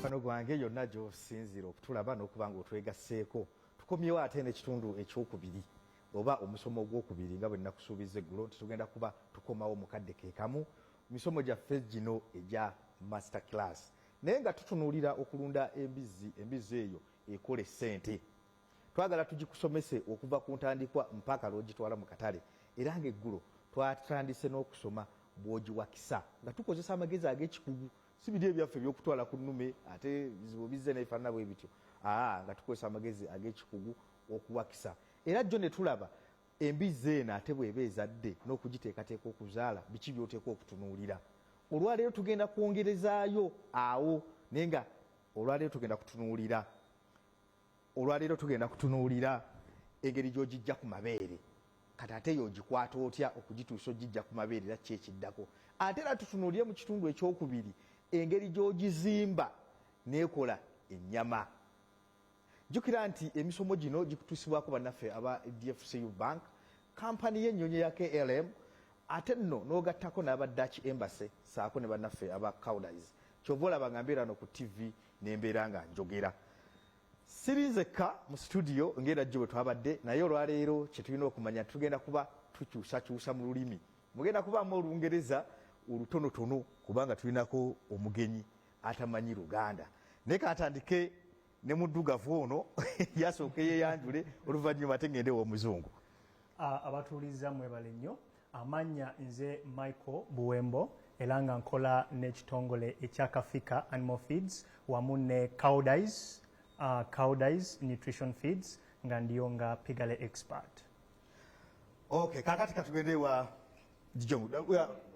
Fano gwange yonna gy'osinzira okutulaba n'okuba ng'otwegasseeko tukomyewo ate n'ekitundu ekyokubiri oba omusomo ogwokubiri nga bwe nakusuubiza eggulo nti tugenda kuba tukomawo mukadde ke kamu misomo gyaffe gino egya master class naye nga tutunuulira okulunda embizzi eyo ekola ssente twagala tugikusomese okuva ku ntandikwa mpaka lw'ogitwala mu katale era ng'eggulo twatandise n'okusoma bw'ogiwakisa nga tukozesa amagezi ag'ekikugu si biri ebyaffe ebyokutwala ku nnume ate bizibu bizze nebifaanana bwe bityo nga tukozesa amagezi ag'ekikugu okuwakisa era jjo ne tulaba embizzi eno ate bw'eba ezadde n'okugiteekateeka okuzaala biki by'oteeka okutunuulira olwaleero tugenda kwongerezaayo awo naye nga olwaleero tugenda kutunuulira engeri gy'ogijja ku mabeere kati ate y'ogikwata otya okugituusa ogijja ku mabeere era ki ekiddako ate era tutunuulire mu kitundu ekyokubiri engeri gy'ogizimba n'ekola ennyama jjukira nti emisomo gino gikutuusibwako bannaffe aba DFCU Bank kampani y'ennyonyi ya KLM ate nno n'ogattako n'aba Dutch Embassy saako ne bannaffe aba Cowdays kyova olaba nga mbeera no ku TV n'embeera nga njogera sirinzekka mu studio ng'era jjo bwe twabadde naye olwaleero kye tulina okumanya tugenda kuba tukyusakyusa mu lulimi mugenda kubaamu Olungereza olutonotono kubanga tulinako omugenyi atamanyi Luganda naye katandike ne muddugavu ono yasooka yeyanjule oluvannyuma ate ngende w'omuzungu abatuuliza mwebale nnyo amannya nze Michael Buwembo era nga nkola n'ekitongole ekyakafika Animal Feeds wamu ne Cowdays Nutrition Feeds nga ndiyo nga pigale expert. Okay, kakati katugende wa Jijong.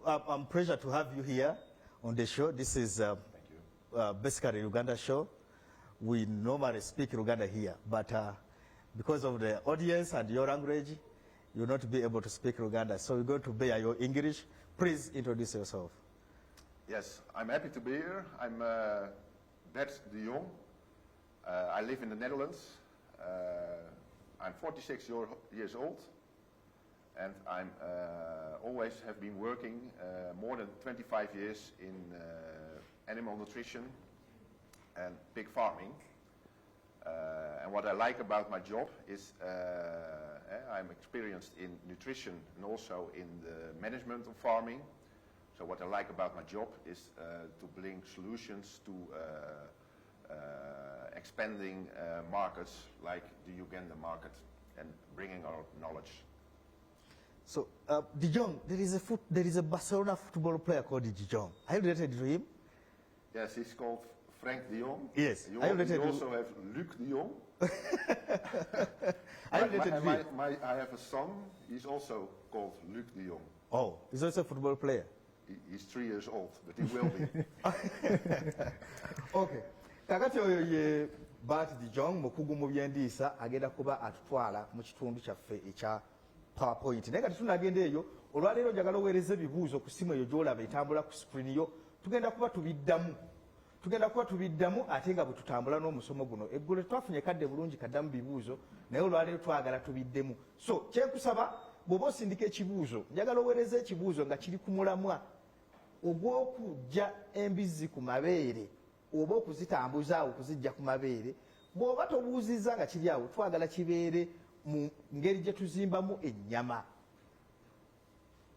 I'm pleasure to have you here on the show. This is basically Uganda show. We normally speak Uganda here, but because of the audience and your language, you'll not be able to speak Uganda. So we're going to bear your English. Please introduce yourself. Yes, I'm happy to be here. I'm Bert de Jong. I live in the Netherlands. I'm 46 years old, and I'm always have been working more than 25 years in animal nutrition and pig farming. And what I like about my job is I'm experienced in nutrition and also in the management of farming. So what I like about my job is to bring solutions to expanding markets like the Uganda market and bringing our knowledge. So, De Jong, there is a Barcelona football player called De Jong. Are you related to him? Yes, he's called Frank de Jong. Yes. You also have Luc de Jong. I have a son, he's also called Luc de Jong. Oh, he's also a football player? He's 3 years old, but he will be. Okay. Kakati oyo ye Bart de Jong mukugu mu byendiisa agenda kuba atutwala mu kitundu kyaffe ekya PowerPoint. Naye kati tunagenda eyo olwaleero njagala oweereza ebibuuzo ku simu eyo gy'olaba etambula ku screen yo tugenda kuba tubiddamu ate nga bwe tutambula n'omusomo guno eggulo twafunye kadde bulungi kaddamu bibuuzo naye olwaleero twagala tubiddemu so kyenkusaba bw'oba osindika ekibuuzo njagala oweereza ekibuuzo nga kiri ku mulamwa ogw'okujja embizzi ku mabeere oba okuzitambuza okuzijja ku mabeere bw'oba tobuuzizza nga kiri awo twagala kibeere mu ngeri gye tuzimbamu ennyama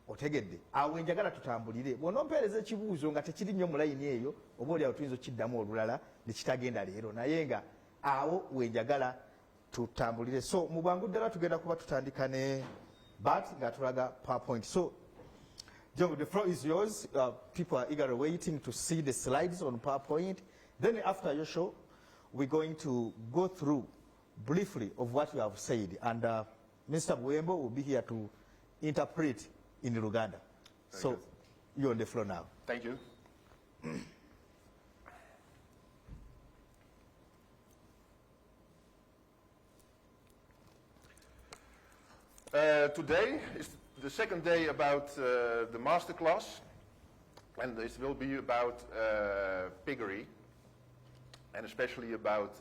otegedde awo njagala tutambulire bw'onompeereza ekibuuzo nga tekiri nnyo mu layini eyo oba oli awo tuyinza okiddamu olulala ne kitagenda leero naye nga awo wenjagala tutambulire so mu bwangu ddala tugenda kuba tutandika ne but nga tulaga PowerPoint so Jong, the floor is yours. People are eagerly waiting to see the slides on PowerPoint. Then after your show, we're going to go through briefly of what you have said. And Mr. Buwembo will be here to interpret in Luganda. So good. You're on the floor now. Thank you. Today is the second day about the master class, and this will be about piggery, and especially about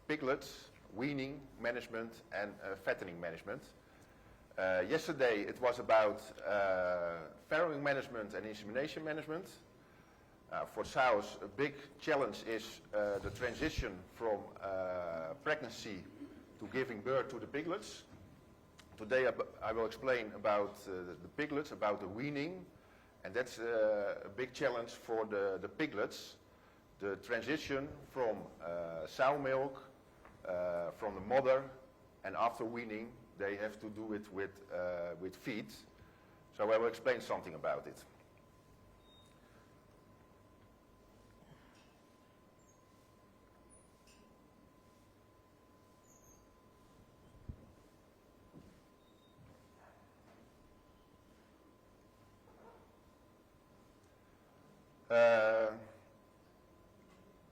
piglets, weaning management and fattening management. Yesterday it was about farrowing management and insemination management. For sows, a big challenge is the transition from pregnancy to giving birth to the piglets. Today I will explain about the piglets, about the weaning, and that's a big challenge for the piglets. The transition from sow milk, from the mother, and after weaning they have to do it with feed. So I will explain something about it.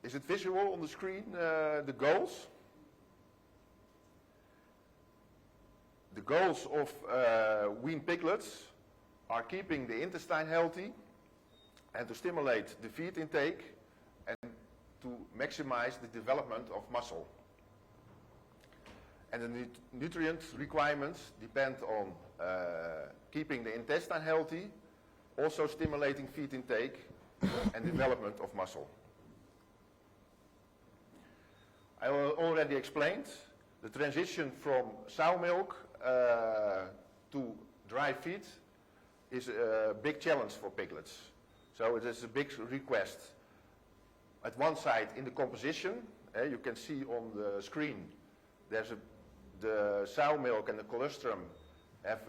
Is it visual on the screen, the goals? The goals of weaned piglets are keeping the intestine healthy and to stimulate the feed intake and to maximize the development of muscle. And the nutrient requirements depend on keeping the intestine healthy, also stimulating feed intake and development of muscle. I already explained the transition from sow milk to dry feed is a big challenge for piglets. So it is a big request. At one side in the composition, you can see on the screen, there's the sow milk and the colostrum have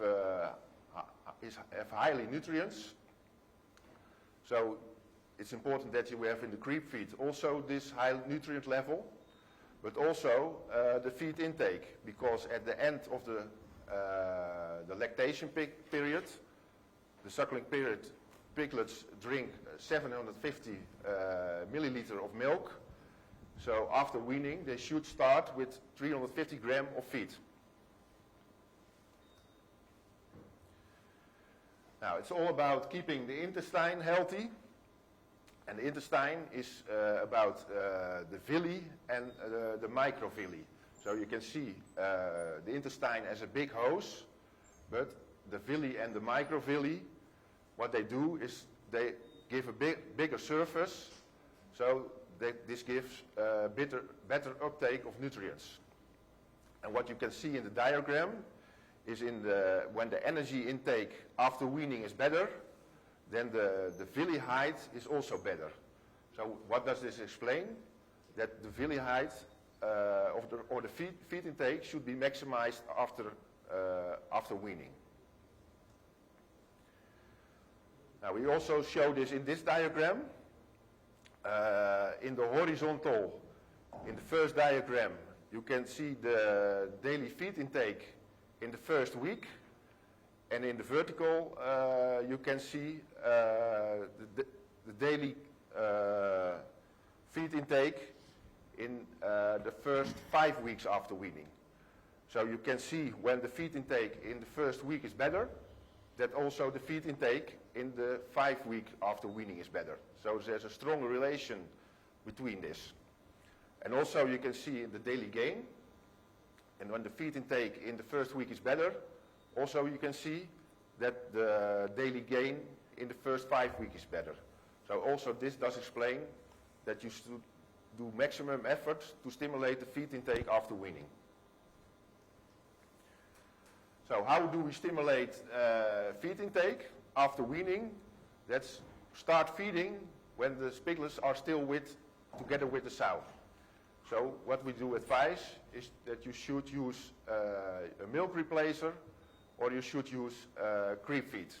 highly nutrients. So it's important that you have in the creep feed also this high nutrient level, but also the feed intake, because at the end of the lactation period, the suckling period, piglets drink 750 milliliter of milk. So after weaning, they should start with 350 gram of feed. Now, it's all about keeping the intestine healthy. And the intestine is about the villi and the microvilli. So you can see the intestine as a big hose, but the villi and the microvilli, what they do is they give a bigger surface, so that this gives better uptake of nutrients. And what you can see in the diagram is when the energy intake after weaning is better, then the villi height is also better. So what does this explain? That the villi height or the feed intake should be maximized after weaning. Now we also show this in this diagram. In the horizontal, in the first diagram, you can see the daily feed intake in the first week. And in the vertical, you can see the daily feed intake in the first 5 weeks after weaning. So you can see when the feed intake in the first week is better, that also the feed intake in the 5 week after weaning is better. So there's a strong relation between this. And also you can see the daily gain. And when the feed intake in the first week is better, also you can see that the daily gain in the first 5 weeks is better. So also this does explain that you should do maximum effort to stimulate the feed intake after weaning. So how do we stimulate feed intake after weaning? Let's start feeding when the piglets are still together with the sow. So what we do advise is that you should use a milk replacer, or you should use creep feed.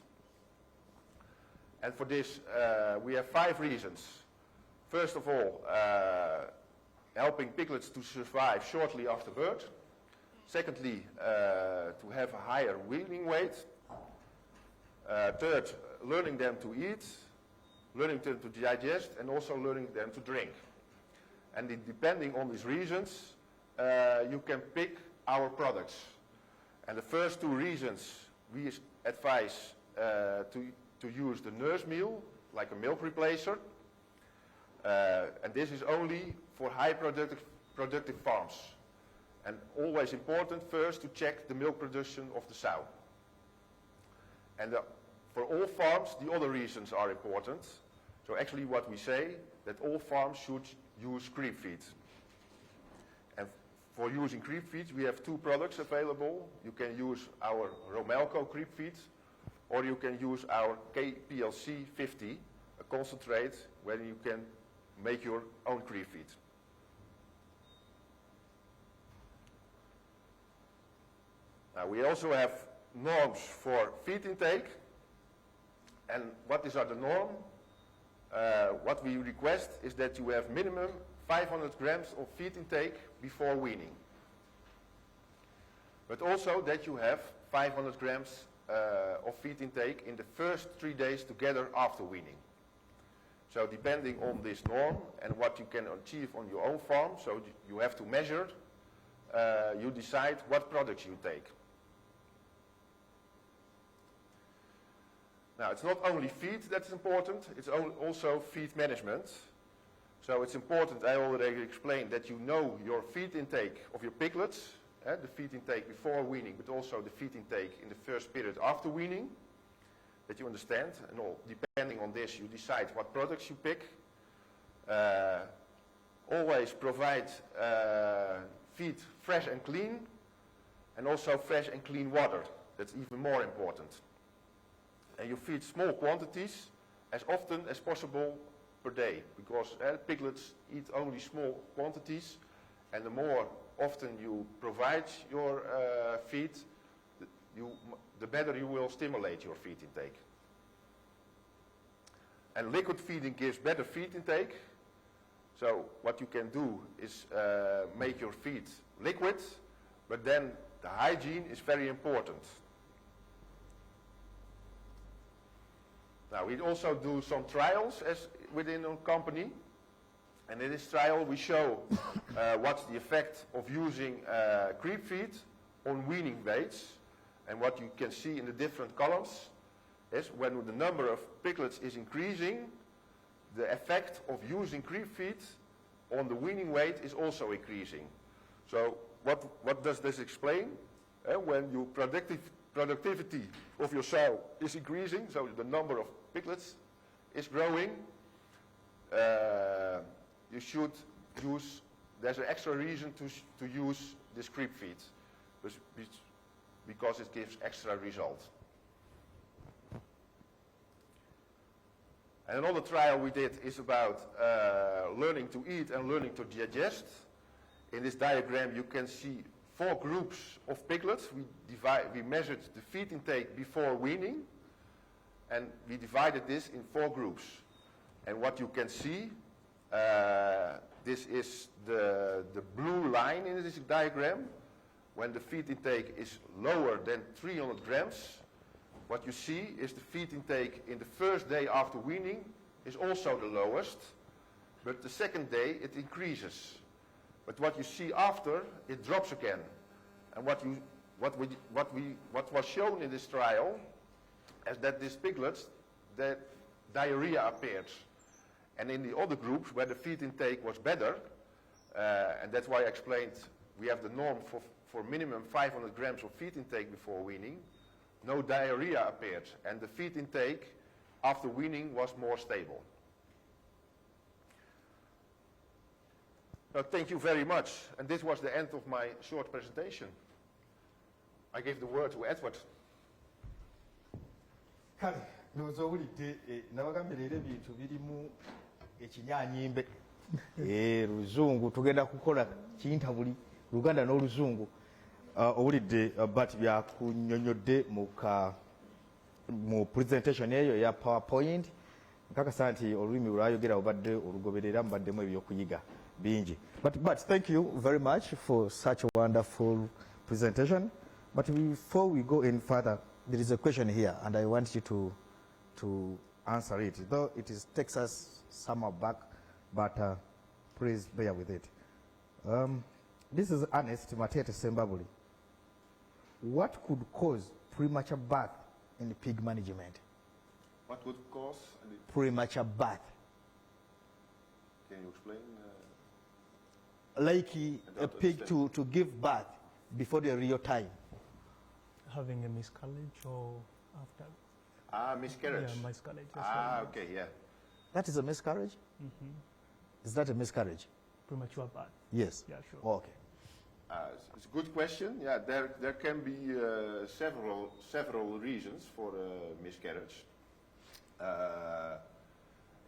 And for this, we have 5 reasons. First of all, helping piglets to survive shortly after birth. Secondly, to have a higher weaning weight. Third, learning them to eat, learning them to digest, and also learning them to drink. And depending on these reasons, you can pick our products. And the first 2 reasons, we advise to use the nurse meal, like a milk replacer. And this is only for high productive farms. And always important first to check the milk production of the sow. And for all farms, the other reasons are important. So actually what we say, that all farms should use creep feed. And for using creep feed, we have two products available. You can use our Romelco creep feed, or you can use our KPLC 50, a concentrate, where you can make your own creep feed. Now we also have norms for feed intake. And what are the norms? What we request is that you have minimum 500 grams of feed intake before weaning. But also that you have 500 grams of feed intake in the first 3 days together after weaning. So depending on this norm and what you can achieve on your own farm, so you have to measure, you decide what products you take. Now, it's not only feed that's important, it's also feed management. So it's important, I already explained, that you know your feed intake of your piglets, the feed intake before weaning, but also the feed intake in the first period after weaning, that you understand. And depending on this, you decide what products you pick. Always provide feed fresh and clean, and also fresh and clean water. That's even more important. And you feed small quantities as often as possible per day, because piglets eat only small quantities, and the more often you provide your feed, the better you will stimulate your feed intake. And liquid feeding gives better feed intake. So what you can do is make your feed liquid, but then the hygiene is very important. Now, we also do some trials within our company. And in this trial, we show what's the effect of using creep feed on weaning weights. And what you can see in the different columns is when the number of piglets is increasing, the effect of using creep feed on the weaning weight is also increasing. So what does this explain? When your productivity of your sow is increasing, so the number of piglets is growing, you should use, there's an extra reason to use this creep feed, because it gives extra results. And another trial we did is about learning to eat and learning to digest. In this diagram you can see 4 groups of piglets. We measured the feed intake before weaning, and we divided this in 4 groups. And what you can see, this is the blue line in this diagram. When the feed intake is lower than 300 grams, what you see is the feed intake in the first day after weaning is also the lowest, but the second day it increases. But what you see after, it drops again. And what was shown in this trial is that these piglets, the diarrhea appeared. And in the other groups where the feed intake was better, and that's why I explained we have the norm for minimum 500 grams of feed intake before weaning, no diarrhea appeared, and the feed intake after weaning was more stable. Thank you very much, and this was the end of my short presentation. I give the word to Edward. Kale, ndowooza owulidde nabagambye leero ebintu birimu ekinyanyimbe. Luzungu tugenda kukola kintabuli Luganda n'Oluzungu. Owulidde but byakunnyonnyodde mu presentation eyo ya PowerPoint. Nkakasa nti olulimi lwayogera obadde olugoberera mubaddemu ebyokuyiga bingi. But thank you very much for such a wonderful presentation. But before we go any further, there is a question here, and I want you to answer it. Though it takes us somehow back, but please bear with it. This is Ernest Matete Sembabuli. What could cause premature birth in pig management? What would cause premature birth? Can you explain? Like a pig to give birth before the real time. Having a miscarriage or after? Miscarriage. Yeah, miscarriage. Okay, yeah. That is a miscarriage? Is that a miscarriage? Premature birth. Yes. Yeah, sure. Okay. It's a good question. Yeah, there can be several reasons for miscarriage.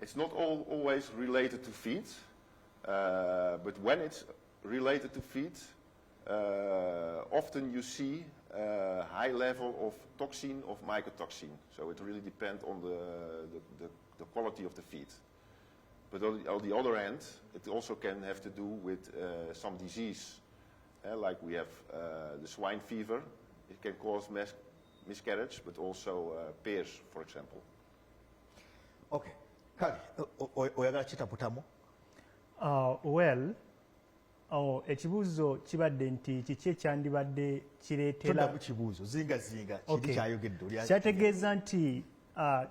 It's not always related to feed, but when it's related to feed, often you see a high level of toxin, of mycotoxin. So it really depends on the quality of the feed. But on the other hand, it also can have to do with some disease. Like we have the swine fever. It can cause miscarriage, but also PAERS, for example. Okay. Kale, oyagala kitaputamu? Well, ekibuuzo kibadde nti kiki ekyandibadde kireetera... Toddamu kibuuzo, zinga, kiri kyayogedde. Kyategeeza nti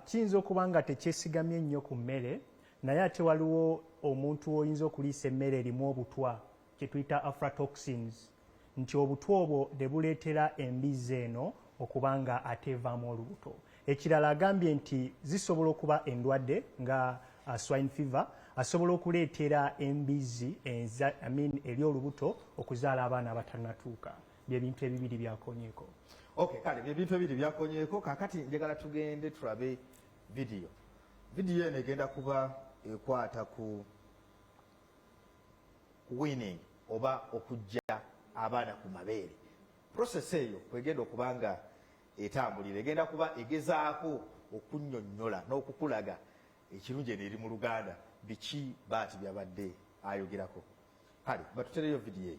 kiyinza okuba nga tekyesigamye nnyo ku mmere, naye ate waliwo omuntu oyinza okuliisa emmere erimu obutwa kye tuyita aflatoxins, nti obutwa obwo ne buleetera embizzi eno okuba nga ate evaamu olubuto. Ekirala agambye nti zisobola okuba endwadde nga swine fever, asobola okuleetera embizzi eri olubuto okuzaala abaana abatannatuuka. Bye bintu ebibiri byakonyeeko. Okay, kale bye bintu ebibiri byakonyeeko. Kaakati njagala tugende tulabe vidiyo. Vidiyo eno egenda kuba ekwata ku weaning oba okujja abaana ku mabeere. Process eyo kwegenda okuba nga etambulira, egenda kuba egezaako okunnyonnyola n'okukulaga ekirungi eno eri mu Luganda biki baati byabadde ayogerako. Kale batutereyo vidiyo eyo.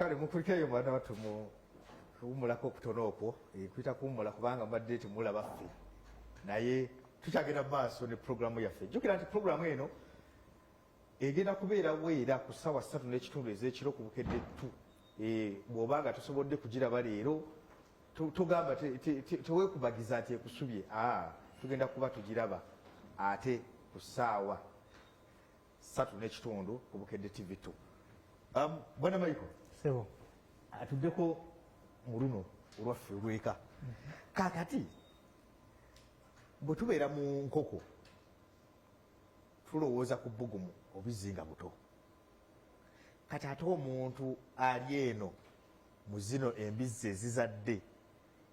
Kale mukulikeyo mwana watu kuwumulako okutono okwo, kwita kuwumula kubanga mbadde temulaba ffe. Naye tukyagenda maaso ne programu yaffe. Jjukira nti programu eno egenda kubeerawo era ku ssaawa 3:30 ez'ekiro ku Bukedde 2. Bw'oba nga tosobodde kugiraba leero togamba teweekubagiza nti ekusubye. Tugenda kuba tugiraba ate ku ssaawa 3:30 ku Bukedde TV 2. Bwana Michael, Sebo. Atuddeko mu luno olwaffe olw'eka. Kaakati bwe tubeera mu nkoko tulowooza ku bbugumu obizinga buto. Kati ate omuntu ali eno mu zino embizzi ezizadde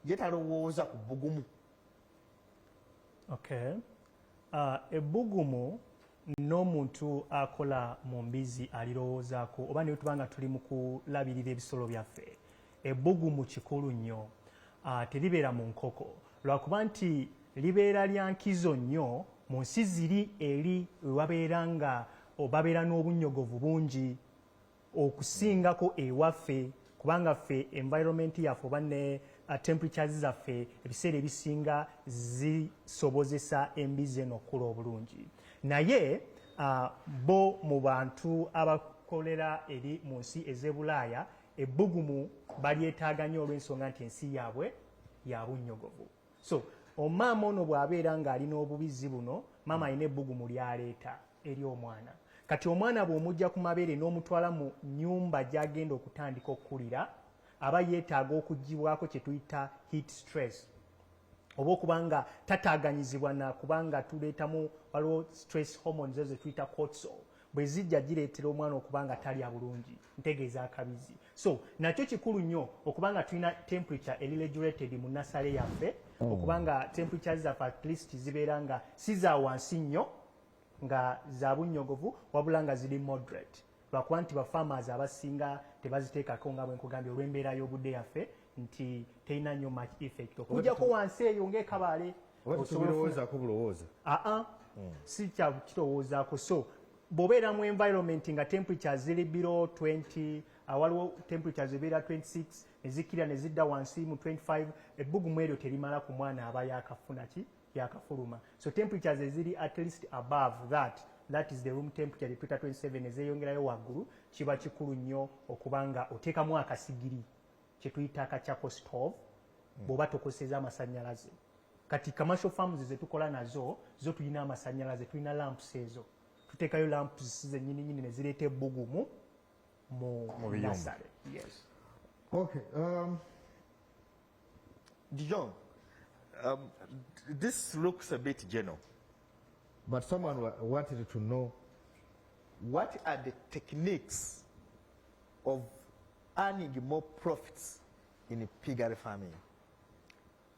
ye talowooza ku bbugumu. Okay. Ebbugumu n'omuntu akola mu mbizzi alirowoozaako oba ne tubanga tuli mu kulabirira ebisolo byaffe. Ebbugumu kikulu nnyo, teribeera mu nkoko lwakuba nti libeera lya nkizo nnyo mu nsi ziri eri wewabeera nga babeera n'obunnyogovu bungi. okusingako ewaffe kubanga ffe environment yaffe oba ne temperatures zaffe ebiseera ebisinga zisobozesa embizzi eno okukula obulungi naye bo mu bantu abakolera eri mu nsi ez'ebulaaya ebbugumu balyetaaga nnyo olw'ensonga nti ensi yaabwe ya bunnyogovu so omaama ono bw'abeera ng'alina obubizzi buno maama alina ebbugumu lyaleeta eri omwana kati omwana bw'omujja ku mabeere n'omutwala mu nnyumba gy'agenda okutandika okukulira aba yeetaaga okuggibwako kye tuyita heat stress oba okuba nga tataaganyizibwa nakubanga tuleetamu waliwo stress hormones ezo tuyita cortisol bwe zijja gireetera omwana okuba nga talya bulungi ntegeeza akabizi so nakyo kikulu nnyo okuba nga tulina temperature eri regulated mu nasale yaffe okuba nga temperatures zaffe at least zibeera nga si za wansi nnyo nga za bunnyogovu wabula nga ziri moderate lwakuba nti bafarmers abasinga tebaziteekako nga bwenkugambye olw'embeera y'obudde yaffe nti terina nnyo much effect okujjako wansi eyo ng'ekabaale tubirowoozaako bulowooza si kya kirowoozaako so bw'obeera mu environment nga temperatures ziri below 20 waliwo temperatures ebeera 26 nezikira ne zidda wansi mu 25 ebbugumu eryo terimala ku mwana aba yakafuna ki yakafuluma so temperatures eziri at least above that is the room temperature etuyita 27 ezeyongerayo waggulu kiba kikulu nnyo okuba nga oteekamu akasigiri kyetuyita akachako stove bw'oba tokoseza amasannyalaze kati commercial farms zetukola nazo zo tulina amasannyalaze tulina lamps ezo tuteekayo lamps zennyininyini ne zireeta ebbugumu mu nasale yes okay Dijon this looks a bit general but someone wanted to know what are the techniques of earning more profits in piggery farming?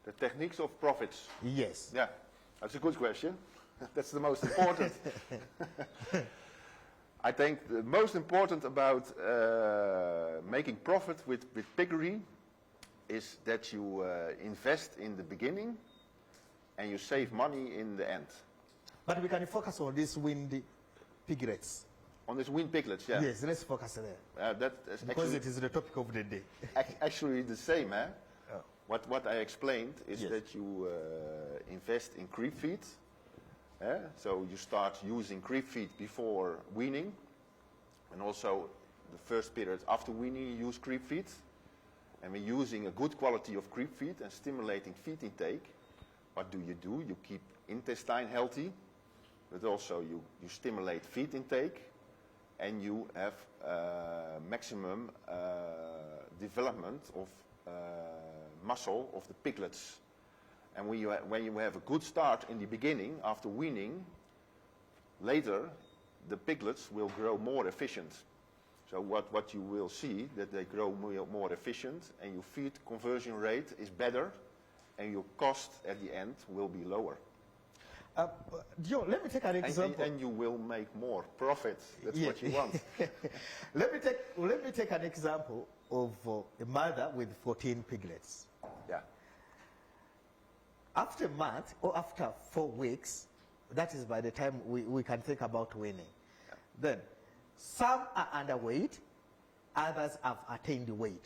The techniques of profits. Yes. Yeah, that's a good question. That's the most important. I think the most important about making profit with piggery is that you invest in the beginning and you save money in the end. But we can focus on these wind piglets. On these wind piglets, yeah. Yes, let's focus there. That's because it is the topic of the day. Actually the same, eh? Oh. What I explained is that you invest in creep feed. So you start using creep feed before weaning. And also the first period after weaning you use creep feed. And we're using a good quality of creep feed and stimulating feed intake. What do? You keep intestine healthy, but also you stimulate feed intake and you have maximum development of muscle of the piglets. And when you have a good start in the beginning, after weaning, later the piglets will grow more efficient. So what you will see, that they grow more efficient and your feed conversion rate is better and your cost at the end will be lower. Joe, let me take an example. And you will make more profit. That's what you want. Let me take an example of a mother with 14 piglets. Yeah. After a month or after 4 weeks, that is by the time we can think about weaning. Yeah. Then some are underweight, others have attained the weight.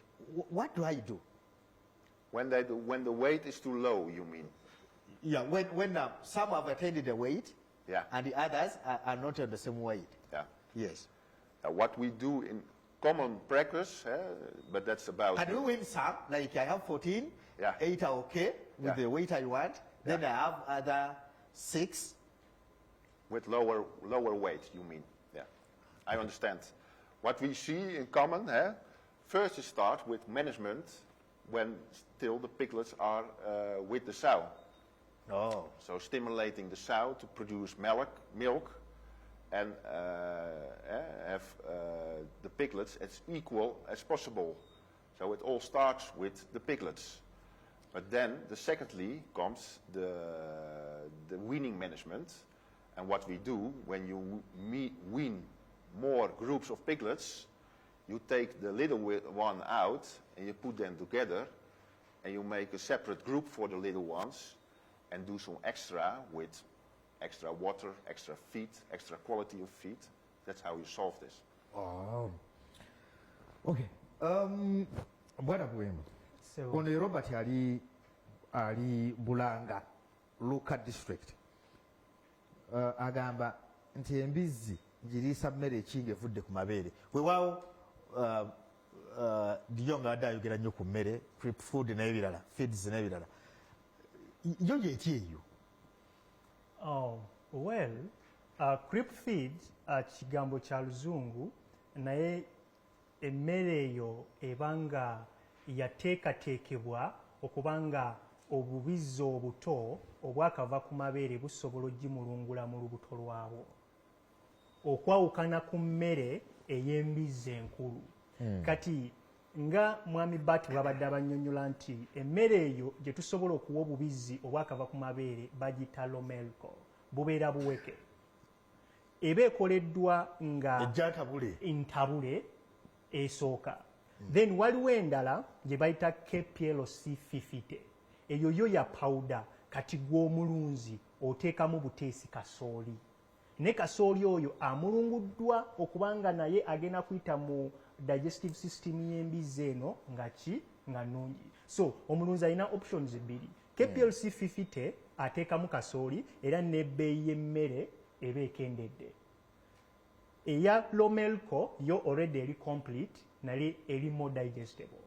What do I do? When the weight is too low, you mean? Yeah, when some have attained the weight, yeah, and the others are not on the same weight. Yeah. Yes. What we do in common practice, but that's about... Can you win some? Like I have 14, yeah, 8 are okay with the weight I want, then I have other 6. With lower weight, you mean? Yeah, I understand. What we see in common, first you start with management when still the piglets are with the sow. Oh. So stimulating the sow to produce milk and have the piglets as equal as possible. So it all starts with the piglets. But then secondly comes the weaning management. And what we do when you wean more groups of piglets, you take the little one out and you put them together and you make a separate group for the little ones and do some extra with extra water, extra feed, extra quality of feed. That's how you solve this. Oh. Okay. Bwana Bwemba. So, Ono Robert ali Bulanga local district. Agamba nti Embizzi njiriisa mmere ekinga evudde ku mabeere. Weewaawo Diyo nga ayogera nnyo ku mmere, prep food n'ebirala, feeds n'ebirala. Yo gy'eki eyo? oh, well, creep feed kigambo kya luzungu naye emmere eyo ebanga yateekateekebwa okubanga obubizzi obuto obwakava ku mabeere busobola oggimulungula mu lubuto lwabwo okwawukana ku mmere ey'embizzi enkulu. Kati nga mwami Batu babadde abannyonnyola nti emmere eyo gye tusobola okuwa obubizzi obwakava ku mabeere bagita lomelco, bubeera buweke. Eba ekoleddwa nga ntabule esooka. Then waliwo endala gye bayita KPLC 50. Eyo yo ya powder, kati gw'omulunzi oteekamu buteesi kasooli. Ne kasooli oyo amulunguddwa okubanga naye agenda kuyita mu digestive system y'embizzi eno nga nnungi. So omulunzi alina options bbiri. KPLC 50 ateekamu kasooli era n'ebbeeyi y'emmere eba ekendedde. Eya lomelco yo already eri complete naye eri more digestible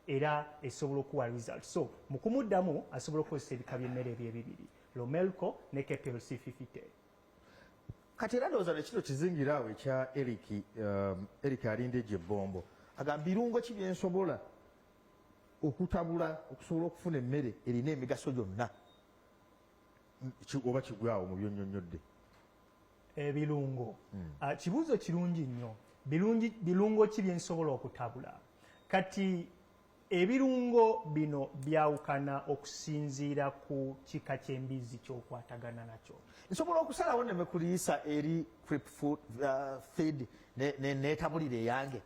era esobola okuwa result. So mu kumuddamu asobola okukozesa ebika by'emmere ebyo ebibiri, lomelco ne KPLC 50. Kati era ndowooza nekino kizingira awo ekya Eric Alindeje Bombo agamba birungo ki byensobola okutabula okusobola okufuna emmere erina emigaso gyonna oba kigwawo mu byonnyonnyodde. Ebirungo kibuuzo kirungi nnyo. Birungo ki byensobola okutabula? Kati ebirungo bino byawukana okusinziira ku kika ky'embizzi ky'okwatagana nakyo. Nsobola okusalawo neme kuliisa eri prep food feed neetabulira eyange.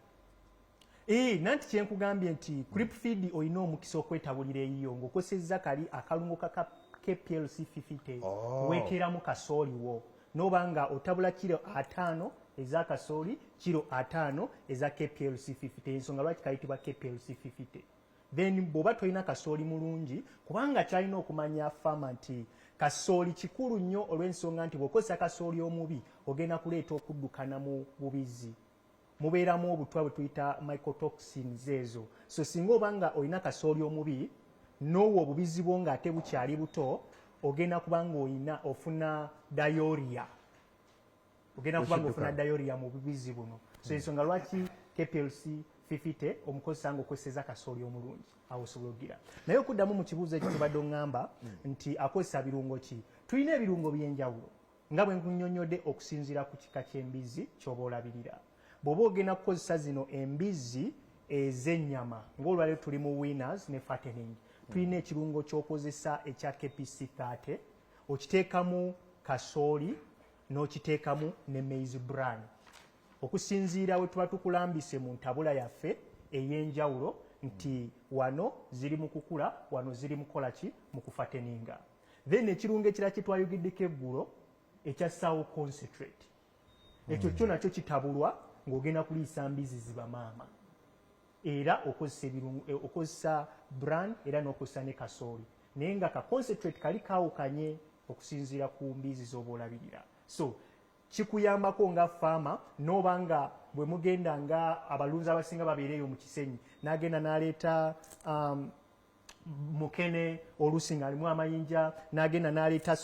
Nanti kyenkugambye nti creep feed olina omukisa okwetabulira eyiyo ng'okosezza kali akalungo ka KPLC 50 weeteeramu kasooli wo n'oba nga otabula kiro 5 eza kasooli, kiro 5 eza KPLC 50. Ensonga lwaki kayitibwa KPLC 50. Then bw'oba tolina kasooli mulungi, kubanga kyalina okumanya fama nti kasooli kikulu nnyo olw'ensonga nti bw'okozesa kasooli omubi ogenda kuleeta okuddukana mu bubizzi. Mubeeramu obutwa bwe tuyita mycotoxins ezo. So singa obanga olina kasooli omubi n'owa obubizzi bwo ng'ate bukyali buto, ogenda kubanga ofuna diarrhea. Mu bubizzi buno. So ensonga lwaki KPLC 50 omukozesa ng'okozesa kasooli omulungi awo osobola okugira. Naye okuddamu mu kibuuzo ekyo tubadde oŋŋamba nti akozesa birungo ki? Tulina ebirungo by'enjawulo nga bwe nkunnyonnyodde okusinziira ku kika ky'embizzi ky'oba olabirira. Bw'oba ogenda kukozesa zino embizzi ez'ennyama ng'olwaleero tuli mu winners ne fattening, tulina ekirungo ky'okozesa ekya KPC 30 okiteekamu kasooli n'okiteekamu ne maize bran okusinziira we tuba tukulambise mu ntabula yaffe ey'enjawulo nti wano ziri mu kukula, wano ziri mu kola ki mu kufateninga. Then ekirungo ekirala kye twayogeddeko eggulo ekya sawo concentrate, ekyo kyo nakyo kitabulwa ng'ogenda kuliisa mbizzi ziba maama era okozesa bran era n'okozesa ne kasooli naye nga ka concentrate kali kaawukanye okusinziira ku mbizzi z'oba olabirira. So kikuyambako nga faama n'oba nga bwe mugenda nga abalunzi abasinga babeereeyo mu kisenyi n'agenda n'aleeta mukene oluusi ng'alimu amayinja, n'agenda n'aleeta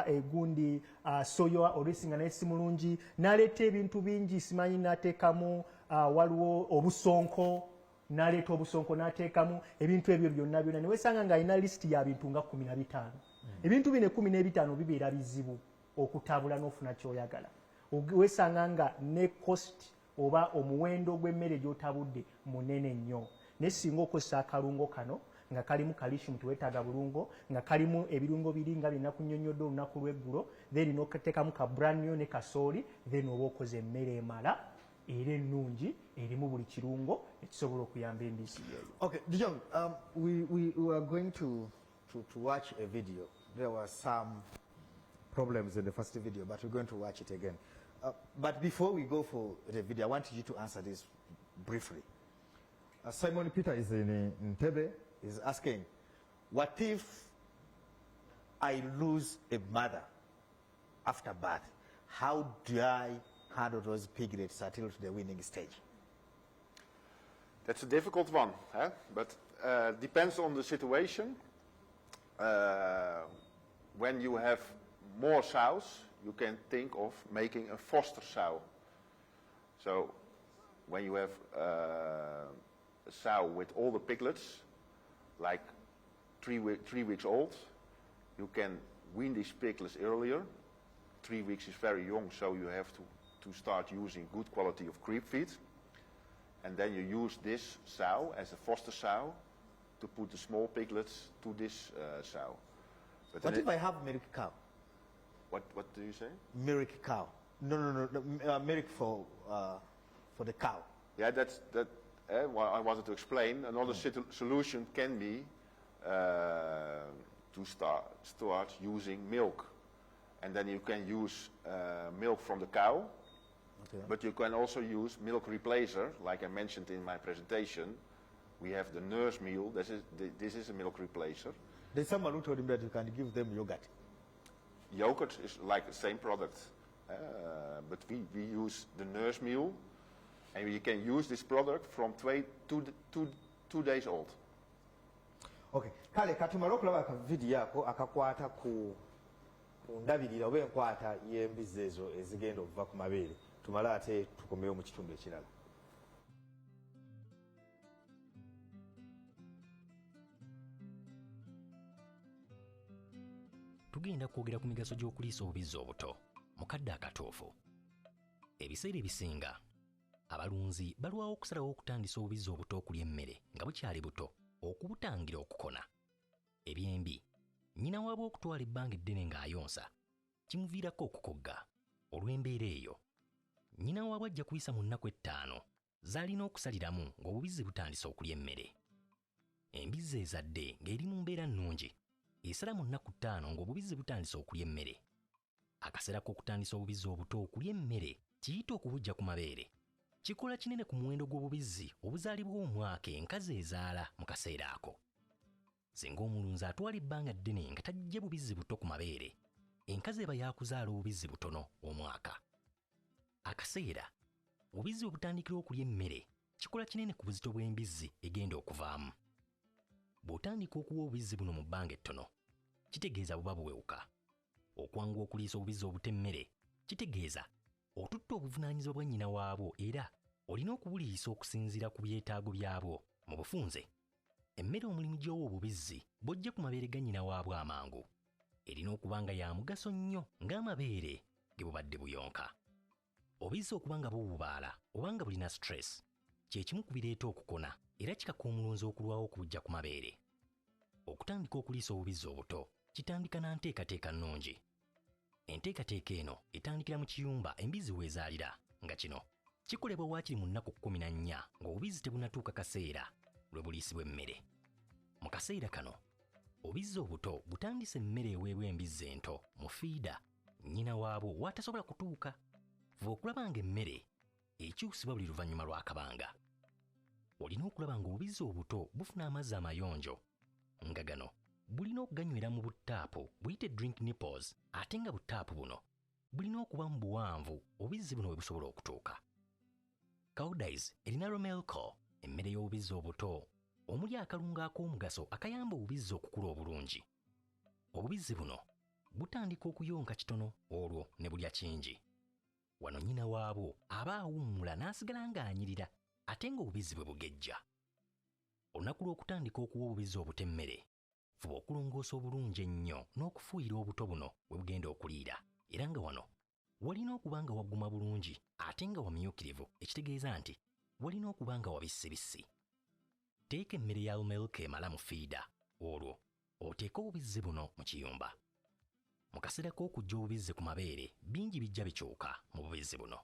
egundi soya oluusi nga naye si mulungi, n'aleeta ebintu bingi simanyi n'ateekamu waliwo obusonko, n'aleeta obusonko n'ateekamu ebintu ebyo byonna byonna ne weesanga ng'alina lisiti ya bintu nga 15. Ebintu bino 15 bibeera bizibu okutabula n'ofuna ky'oyagala. Weesanga nga ne cost oba omuwendo gw'emmere gy'otabudde munene nnyo. Ne singa okozesa akalungo kano nga kalimu calcium tuwetaaga bulungo, nga kalimu ebirungo biri nga bye nakunnyonnyodde olunaku lw'eggulo, then n'okateekamu ka brand new ne kasooli, then oba okoze emmere emala era ennungi erimu buli kirungo ekisobola okuyamba embizzi eyo. Okay, Dijon, we are going to watch a video. There were some problems in the first video, but we're going to watch it again. But before we go for the video, I want you to answer this briefly. Simon Peter is in Entebbe, is asking, what if I lose a mother after birth? How do I handle those piglets until to the winning stage? That's a difficult one, but depends on the situation. When you have more sows, you can think of making a foster sow. So when you have a sow with all the piglets, like 3 weeks old, you can wean these piglets earlier. 3 weeks is very young, so you have to start using good quality of creep feed. And then you use this sow as a foster sow to put the small piglets to this sow. But what if I have milk cow? What do you say? Milk cow. No, milk for the cow. Yeah, that's what I wanted to explain. Another solution can be to start using milk. And then you can use milk from the cow, but you can also use milk replacer, like I mentioned in my presentation. We have the nurse meal. This is a milk replacer. There's someone who told him that you can give them yogurt. Yogurt is like the same product, but we use the nurse meal, and you can use this product from 2 days old. Okay, kale katumala okulaba ka video ako akakwata ku ndabirira oba enkwata y'embizzi ezo ezigenda okuva ku mabeere. Tumala ate tukomeyo mu kitundu ekirala. Tugenda kwogera ku migaso gy'okuliisa obubizzi obuto mu kadde akatuufu. Ebiseera ebisinga abalunzi balwawo okusalawo okutandisa obubizzi obuto okulya emmere nga bukyali buto okubutangira okukona. Ebyembi nnyina waabwe okutwala ebbanga eddene ng'ayonsa kimuviirako okukogga. Olw'embeera eyo nnyina waabwe ajja kuyisa mu nnaku 5 z'alina okusaliramu ng'obubizzi butandisa okulya emmere. Embizzi ezadde ng'eri mu mbeera nnungi esala mu nnaku 5 ng'obubizzi butandisa okulya emmere. Akaseera k'okutandisa obubizzi obuto okulya emmere kiyita okubujja ku mabeere. Kikola kinene ku muwendo gw'obubizzi obuzaalibwa omwaka enkazi ezaala mu kaseera ako. Singa omulunzi atwala ebbanga ddene nga tajja bubizzi buto ku mabeere, enkazi eba yakuzaala obubizzi butono omwaka. Akaseera obubizzi obutandikira okulya emmere kikola kinene ku buzito bw'embizzi egenda okuvaamu. Bw'otandika okuwa obubizzi buno mu bbanga ettono, kitegeeza buba buwewuka. Okwanguwa okuliisa obubizzi obuto emmere kitegeeza otutta obuvunaanyizibwa bwa nnyina waabwo era olina okubuliisa okusinziira ku byetaago byabwo. Mu bufunze, emmere omulimu gy'owa obubizzi bw'ojja ku mabeere ga nnyina waabwo amangu erina okuba nga ya mugaso nnyo ng'amabeere ge bubadde buyonka. Obubizzi okuba nga bububaala oba nga bulina stress kye kimu ku bireeta okukona era kikaka omulunzi okulwawo okubujja ku mabeere. Okutandika okuliisa obubizzi obuto kitandika na nteekateeka nnungi. Enteekateeka eno etandikira mu kiyumba embizzi weezaalira, nga kino kikolebwa waakiri mu nnaku 14 ng'obubizzi tebunatuuka kaseera lwe buliisibwa emmere. Mu kaseera kano obubizzi obuto butandisa emmere eweebwa embizzi ento mu fiida nnyina waabwo w'atasobola kutuuka. Fuba okulaba nga emmere ekyusibwa buli luvannyuma lw'akabanga. Olina okulaba ng'obubizzi obuto bufuna amazzi amayonjo, nga gano bulina okuganywera mu butaapu buyite drink nipples, ate nga butaapu buno bulina okuba mu buwanvu obubizzi buno we busobola okutuuka. Cowdice erina romelco, emmere y'obubizzi obuto omuli akalungo ak'omugaso akayamba obubizzi okukula obulungi. Obubizzi buno butandika okuyonka kitono olwo ne bulya kingi. Wano nnyina waabwo aba awummula n'asigala ng'anyirira ate ng'obubizzi bwe bugejja. Olunaku lw'okutandika okuwa obubizzi obuto emmere, fuba okulongoosa obulungi ennyo n'okufuuyira obuto buno we bugenda okuliira, era nga wano walina okuba nga wagguma bulungi ate nga wamyukirivu, ekitegeeza nti walina okuba nga wabissibissi. Teeka emmere ya milk emala mu fiida, olwo oteeke obubizzi buno mu kiyumba. Mu kaseera k'okujja obubizzi ku mabeere bingi bijja bikyuka mu bubizzi buno.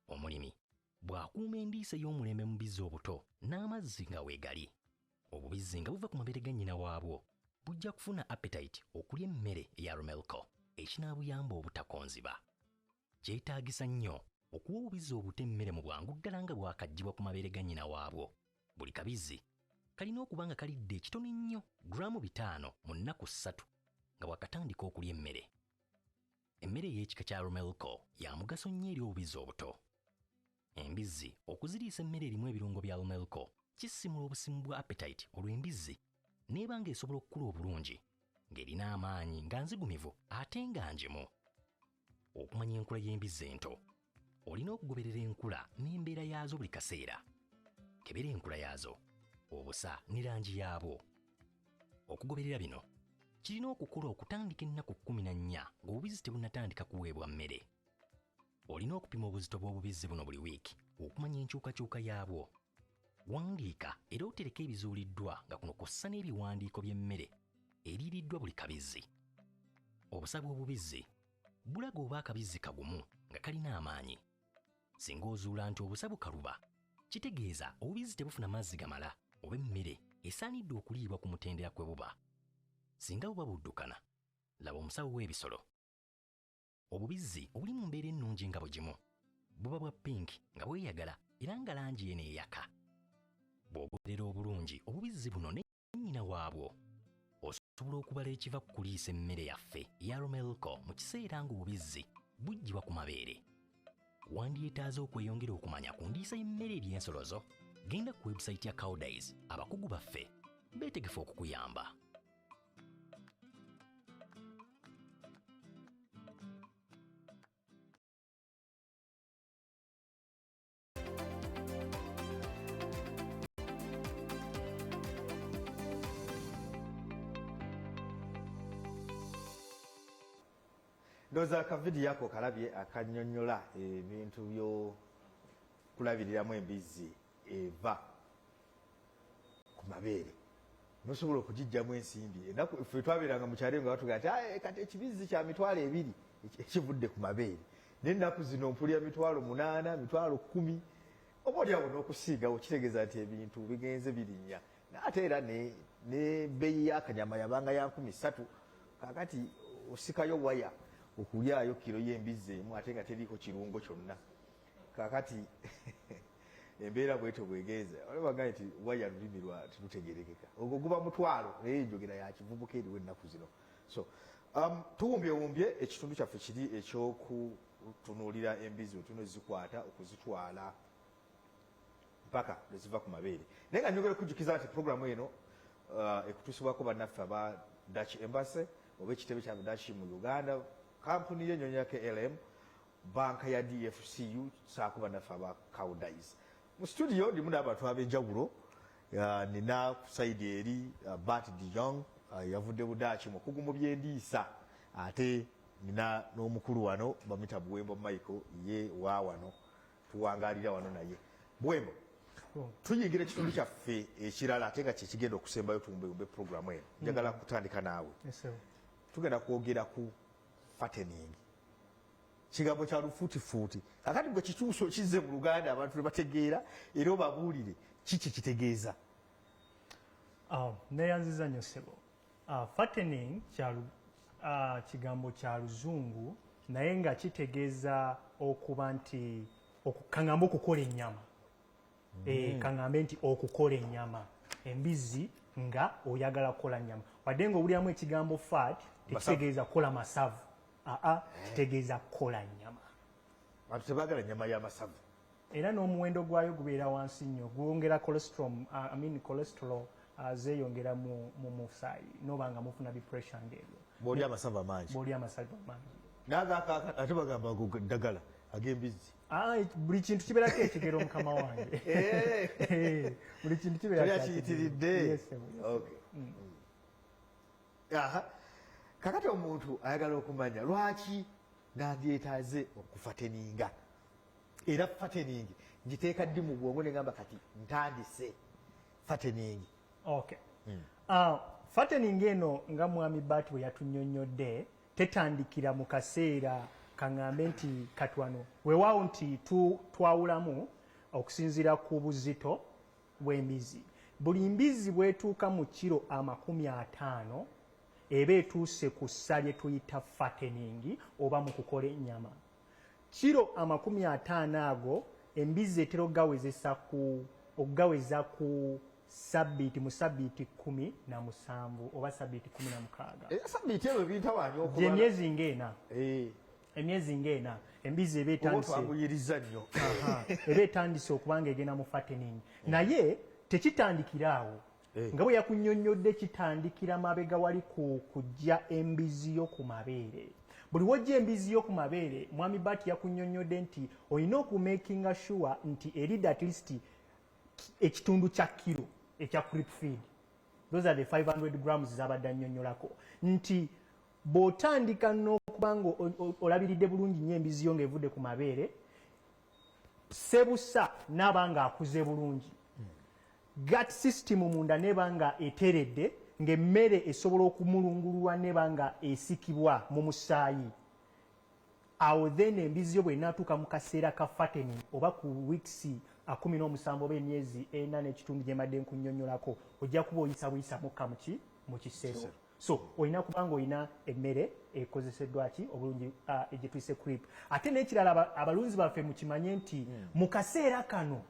Omulimi bw'akuuma endiisa y'omulembe mu bubizzi obuto n'amazzi nga weegali, obubizzi nga buva ku mabeere ga nnyina waabwo bujja kufuna appetite okulya emmere eya romelco ekinaabuyamba obutakonziba. Kyetaagisa nnyo okuwa obubizzi obuto emmere mu bwangu ddala nga bwakaggyibwa ku mabeere ga nnyina waabwo buli kabizzi kalina okuba nga kalidde ekitono ennyo gulaamu 5 mu nnaku 3 nga bwakatandika okulya emmere. Emmere y'ekika kya rumelco ya mugaso nnyo eri obubizzi obuto. Embizzi okuziriisa emmere erimu ebirungo bya rumelco kisimula obusimu bwa appetite olw'embizzi n'eba ng'esobola okukula obulungi ng'erina amaanyi nga nzigumivu ate nga njimu. Okumanya enkula y'embizzi ento olina okugoberera enkula n'embeera yaazo buli kaseera. Kebera enkula yaazo, obusa ne langi yaabwo. Okugoberera bino kirina okukola okutandika ennaku 14 ng'obubizzi tebunnatandika kuweebwa mmere. Olina okupima obuzito bw'obubizzi buno buli wiiki okumanya enkyukakyuka yaabwo. Wandiika era otereka ebizuuliddwa nga kuno kw'ossa n'ebiwandiiko by'emmere eriiriddwa buli kabizzi. Obusa bw'obubizzi bulaga oba akabizzi kagumu nga kalina amaanyi. Singa ozuula nti obusa bukaluba, kitegeeza obubizzi tebufuna mazzi gamala oba emmere esaanidde okuliibwa ku mutendera kwe buba. Singa buba buddukana, laba omusawo w'ebisolo. Obubizzi obuli mu mbeera ennungi nga bugimu buba bwa pinki nga bweyagala era nga langi ye neeyaka. Bw'ogoberera obulungi obubizzi buno ne nnyina waabwo, osobola okubala ekiva ku kuliisa emmere yaffe eya rumelco mu kiseera ng'obubizzi buggyibwa ku mabeere. Wandyetaaze okweyongera okumanya ku ndiisa y'emmere eby'ensolo zo, genda ku website ya Cowdays. Abakugu baffe beetegefu okukuyamba. Ndowooza akavidiyo ako kalabye akannyonnyola ebintu by'okulabiriramu embizzi eva ku mabeere. Nosobola okugiggyamu ensimbi. Ennaku ffe twabeeranga mu kyalo nga batugamba nti kati ekibizzi kya 2,000 ekivudde ku mabeere. N'ennaku zino mpulira 8,000, 10,000, oboolyawo n'okusiigawo kitegeeza nti ebintu bigenze birinnya. Ate era n'ebbeeyi y'akanyama yabanga ya 3,000, kaakati osikayo waya okulyayo kiro y'embizzi emu ate nga teriiko kirungo kyonna. Kaakati embeera bwetyo bwegenza olabagambye nti waya lulimi lwa tilutegerekeka. Ogwo guba 1,000 naye enjogera ya kivubuka eriwo ennaku zino. So tuwumbyewumbye ekitundu kyaffe kiri ekyokutunuulira embizzi otuno zikwata okuzitwala mpaka lwe ziva ku mabeere. Naye nga njogera okujjukiza nti puroguramu eno ekutuusibwako bannaffe aba Dutch Embassy oba ekitebe kya Dutch mu Uganda, kampuni y'ennyonyi ya KLM, banka ya DFCU, saako bannaffe aba Cowdays. Mu studio ndimu n'abantu ab'enjawulo. Nina ku sayidi eri Bart de Jong yavudde Budaaki mukugu mu byendiisa, ate nina n'omukulu wano bamuyita Buwembo Michael, ye wa wano tuwangaalira wano naye. Buwembo, tuyingira ekitundu kyaffe ekirala ate nga kyekigenda okusembayo tuwumbeyumbe puroguramu eno. Njagala kutandika naawe. Tugenda kwogera ku fattening. Kigambo kya lufuutifuuti. Kakati gwe kituuso kizze mu Luganda abantu ne bategeera era obabuulire kiki kitegeeza. Neeyanziza nnyo ssebo. Fattening kigambo kya Luzungu naye nga kitegeeza okuba nti kaŋŋambe okukola ennyama. Kaŋŋambe nti okukola ennyama. Embizzi nga oyagala kukola nnyama. Wadde ng'owuliramu ekigambo fat tekitegeeza kukola masavu. Kitegeeza kukola nnyama. Abantu tebaagala nnyama y'amasavu. Era n'omuwendo gwayo gubeera wansi nnyo. Gwongera cholesterol zeeyongera mu musaayi n'oba nga mufuna bipressure ng'ebyo. Bw'olya amasavu amangi. Bw'olya amasavu amangi. Naagaakaaka ate bagamba ngo ddagala ag'embizzi. Buli kintu kibeerako ekigero mukama wange. Buli kintu kibeerako kiyitiridde. Kakati omuntu ayagala okumanya lwaki nandyetaaze okufateninga. Era fateningi ngiteeka ddi mu bwongo ne ngamba kati ntandise fateningi. Fattening eno nga mwami Bart bwe yatunnyonnyodde tetandikira mu kaseera kaŋŋambe nti katwano. Weewaawo nti twawulamu okusinziira ku buzito bw'embizzi. Buli mbizzi bwetuuka mu kiro 50 eba etuuse ku ssa lye tuyita fattening oba mu kukola ennyama. Kiro 50 ago embizzi etera okugawezesa ku okugaweza ku sabbiiti mu sabbiiti 17 oba sabbiiti 16 sabbiiti ebyo bintawanya okubala gy'emyezi ng'ena emyezi ng'ena embizzi eba etandise twaguyiriza nnyo eba etandise okuba nga egenda mu fattening naye tekitandikira awo nga bwe yakunnyonnyodde kitandikira mabega wali ku kujja embizzi yo ku mabeere buli wojja embizzi yo ku mabeere mwami Bati yakunnyonnyodde nti olina okumakinga sure nti erida at least ekitundu kya kilo ekya creep feed those are the 500 grams zabadde annyonnyolako nti bw'otandika n'okuba nga olabiridde bulungi nnyo embizzi yo ng'evudde ku mabeere sebusa n'aba nga akuze bulungi gut system munda neba nga eteredde ng'emmere esobola okumulungululwa neba nga esikibwa mu musaayi awo then embizzi yo bw'enaatuuka mu kaseera ka fattening oba ku weeks 17 oba emyezi 4 n'ekitundu gye mbadde nkunnyonnyolako ojja kuba oyisa buyisa mukka mu kisero so olina kuba nga olina emmere ekozeseddwa ki obulungi gye tuyise creep ate n'ekirala abalunzi baffe mukimanye nti mu kaseera kano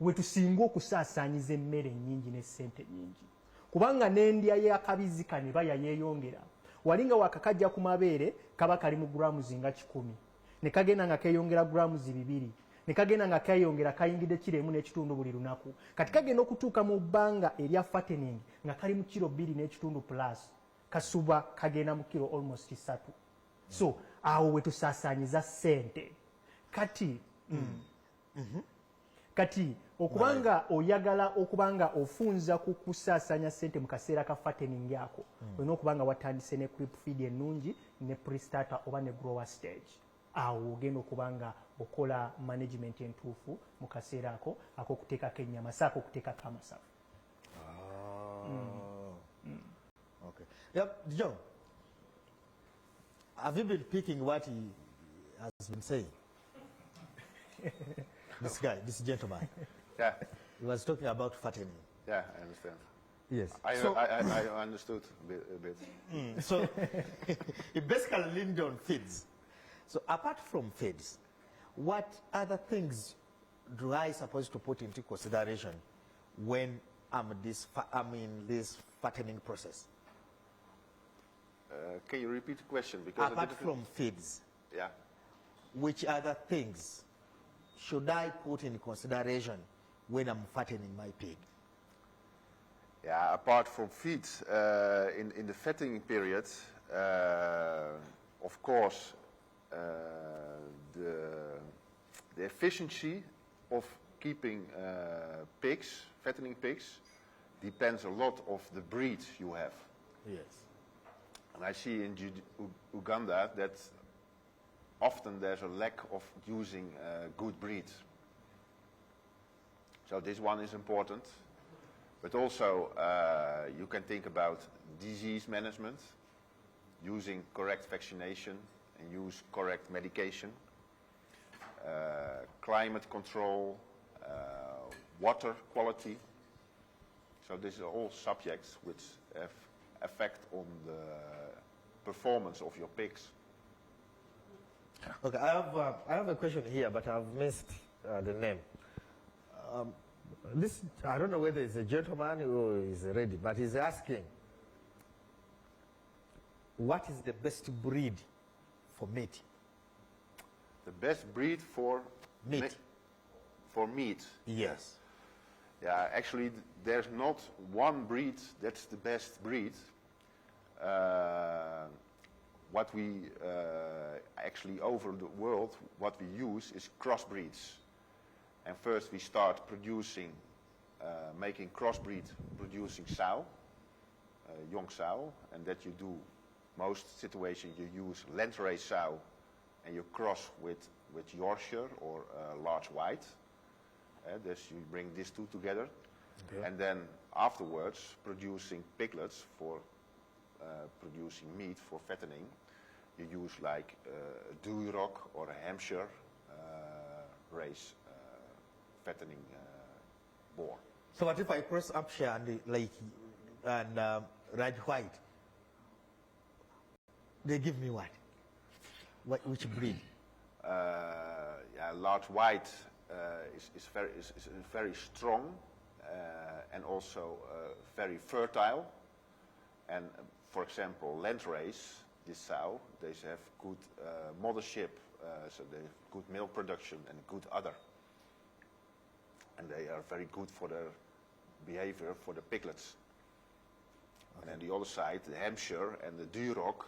we tusinga okusaasaanyiza emmere ennyingi n'essente nnyingi kubanga n'endya y'akabizi kano eba yayeeyongera wali nga wakakajja ku mabeere kaba kali mu grams nga 10 ne kagenda nga keeyongera grams 2 ne kagenda nga kayongera kayingidde kiro 1.5 buli lunaku kati kagenda okutuuka mu bbanga erya fattening nga kali mu kiro 2.5 plus kasuba kagenda mu kiro almost 3 so awo we tusaasaanyiza ssente kati kati okubanga oyagala okubanga ofunza ku kusaasanya ssente mu kaseera ka fattening ako olina okubanga watandise ne creep feed ennungi ne pre-starter oba ne grower stage awo ogenda okubanga okola management entuufu mu kaseera ako ak'okuteekako ennyama saako okuteekako amasavu. Okay. Yep, John, have you been picking what he has been saying? This guy, this gentleman. Yeah. He was talking about fattening. Yeah, I understand. Yes. I understood a bit. So he basically leaned on feeds. So apart from feeds, what other things do I supposed to put into consideration when I'm in this fattening process? Can you repeat the question? Because apart from feeds, yeah, which other things should I put in consideration when I'm fattening my pig? Yeah, apart from feed, in the fattening period, of course, the efficiency of keeping pigs, fattening pigs, depends a lot of the breed you have. Yes. And I see in Uganda that often there's a lack of using good breeds. So this one is important. But also you can think about disease management, using correct vaccination and use correct medication, climate control, water quality. So these are all subjects which have effect on the performance of your pigs. Okay, I have a question here, but I've missed the name. This, I don't know whether it's a gentleman or is ready, but he's asking, what is the best breed for meat? The best breed for meat? For meat? Yes. Yeah, actually there's not one breed that's the best breed. What we actually over the world, what we use is crossbreeds. And first we start producing, making crossbreed, producing sow, young sow, and that you do, most situations you use landrace sow and you cross with Yorkshire or large white. Thus you bring these two together. Okay. And then afterwards producing piglets for producing meat for fattening. You use like a Duroc or a Hampshire race fattening boar. So what if I cross Hampshire and red white? They give me what? Which breed? Yeah, large white is very strong and also very fertile. And for example, landrace, this sow, they have good mothership, so they have good milk production and good udder. And they are very good for their behavior for the piglets. Okay. And on the other side, the Hampshire and the Duroc,